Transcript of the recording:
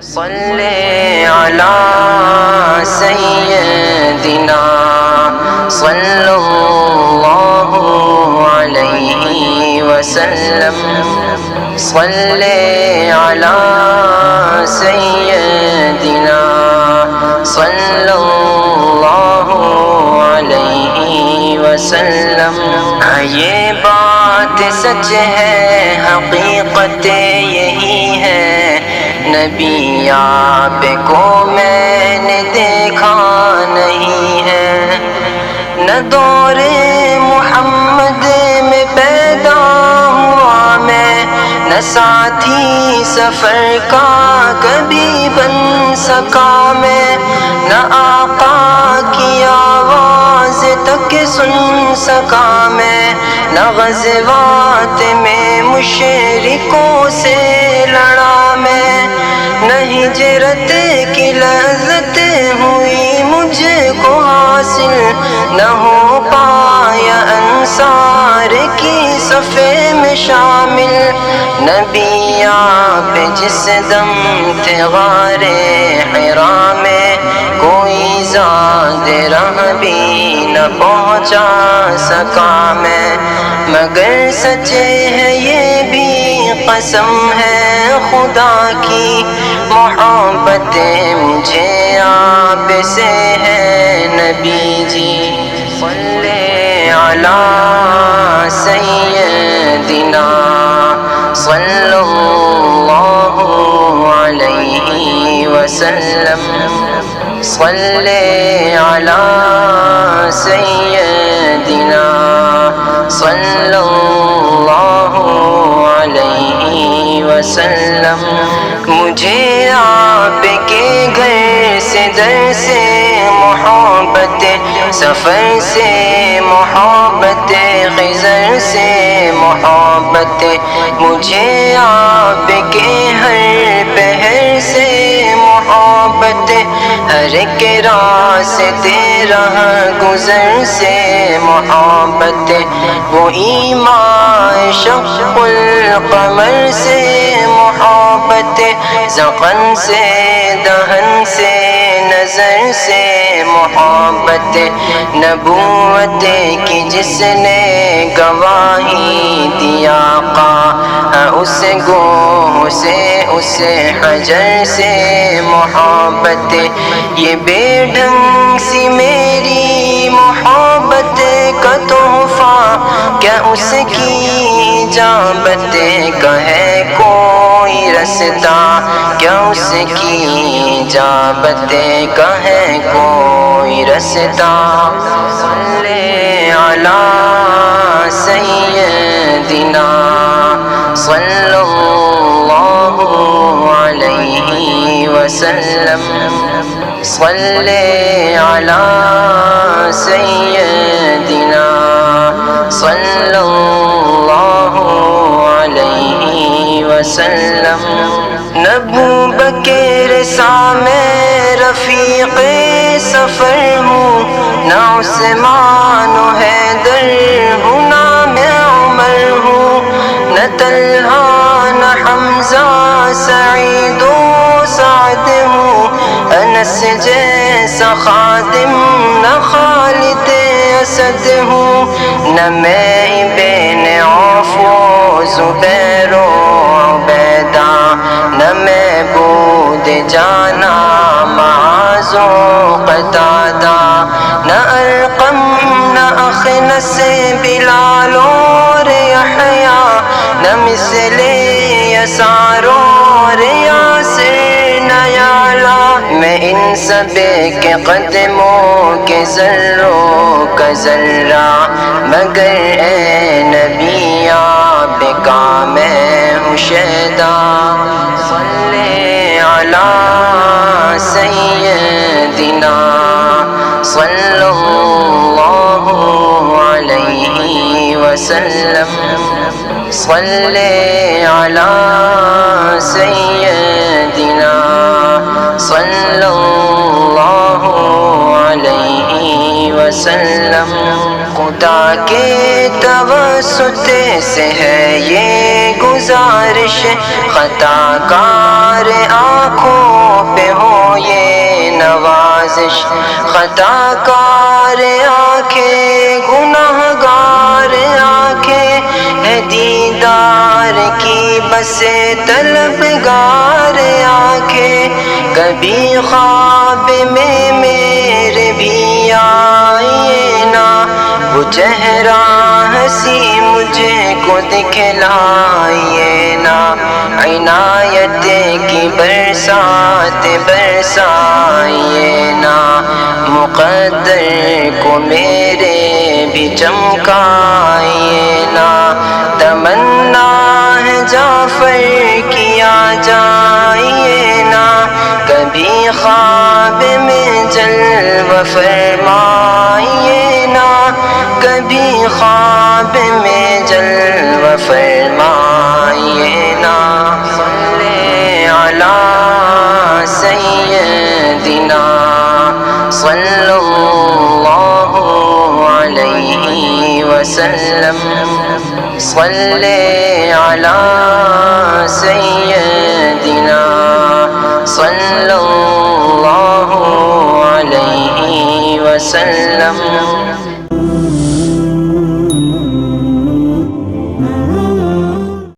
صلی علی سیدنا صلی اللہ علیہ وسلم صلی علی سیدنا صلی اللہ علیہ وسلم. یہ بات سچ ہے، حقیقت یہی ہے، نبی آپ کو میں نے دیکھا نہیں ہے. نہ دور محمد میں پیدا ہوا میں، نہ ساتھی سفر کا کبھی بن سکا میں، نہ آقا کی آواز تک سن سکا میں، نہ غزوات میں مشرکوں سے لڑا میں، نہ ہجرت کی لذت ہوئی مجھ کو حاصل، نہ ہو پایا انصار کی صفے میں شامل. نبی آپ جس دم تھے غار حرا میں، کوئی زاد راہ بھی نہ پہنچا سکا میں، مگر سچے ہے یہ بھی قسم ہے خدا کی، محبت مجھے آپ سے ہے نبی جی. صلی علی سیدنا صلی اللہ علیہ وسلم صلی علی سیدنا صلی اللہ علیہ وسلم. مجھے آپ کے گھر سے در سے محبت، سفر سے محبت، خضر سے محبت، مجھے آپ کے ہر پہر سے محبت، ہر ایک راستے راہ گزر سے محبت، وہ ایمان شق القمر سے محبت، زقن سے دہن سے نظر سے محبت، نبوت کی جس نے گواہی دیا آقا اس گوہ سے اس حجر سے محبت، یہ بے ڈھنگ سی میری محبت کا تحفہ کیا اس کی اجابت کا ہے کوئی رستہ، کیا اس کی اجابت کا ہے کوئی رستہ. صلی علی سیدنا صلی اللہ علیہ وسلم صلی علی سیدنا صلی اللہ علیہ وسلم. ابو بکر میں رفیق سفر ہوں، نہ عثمان و حیدر ہوں، نہ میں عمر ہوں، نہ طلحہ نہ حمزہ سعید و سعد ہوں، انس جیسا خادم نہ خالد اسد ہوں، نہ میں بین عوف و زبیر و عبیدہ، نہ میں بود جانا معاذ و قتادہ، نہ ارقم نہ اخنس بلال اور یحییٰ، نہ مثل یسار اور یاسر نہ یعلا. میں ان سب کے قدموں کے ذروں کا ذرہ، مگر اے نبی آپ کا میں ہوں شیدا. صلی علی سیدنا صلی اللہ علیہ وسلم صلی علی سیدنا صلی اللہ علیہ وسلم. خدا کے توسط سے ہے یہ گزارش، خطا کار آنکھوں پہ ہو یہ نوازش، خطا کار آنکھیں گناہ گار آنکھیں ہے دیدار کی بس طلبگار آنکھیں، کبھی خواب میں میرے بھی آئیے نا، وہ چہرہ ہنسی مجھے کو دکھلائیے نا، عنایت کی برسات برسائیے نا، مقدر کو میرے بھی چمکائیے نا، تمنا ہے جعفر کی آ جائیے نا، کبھی خواب میں جلوہ فرمائیے نا، کبھی خواب میں جلوہ فرمائیے نا، صلی علی سیدنا صلی اللہ علیہ وسلم، صلی علی سیدنا صلی اللہ علیہ وسلم۔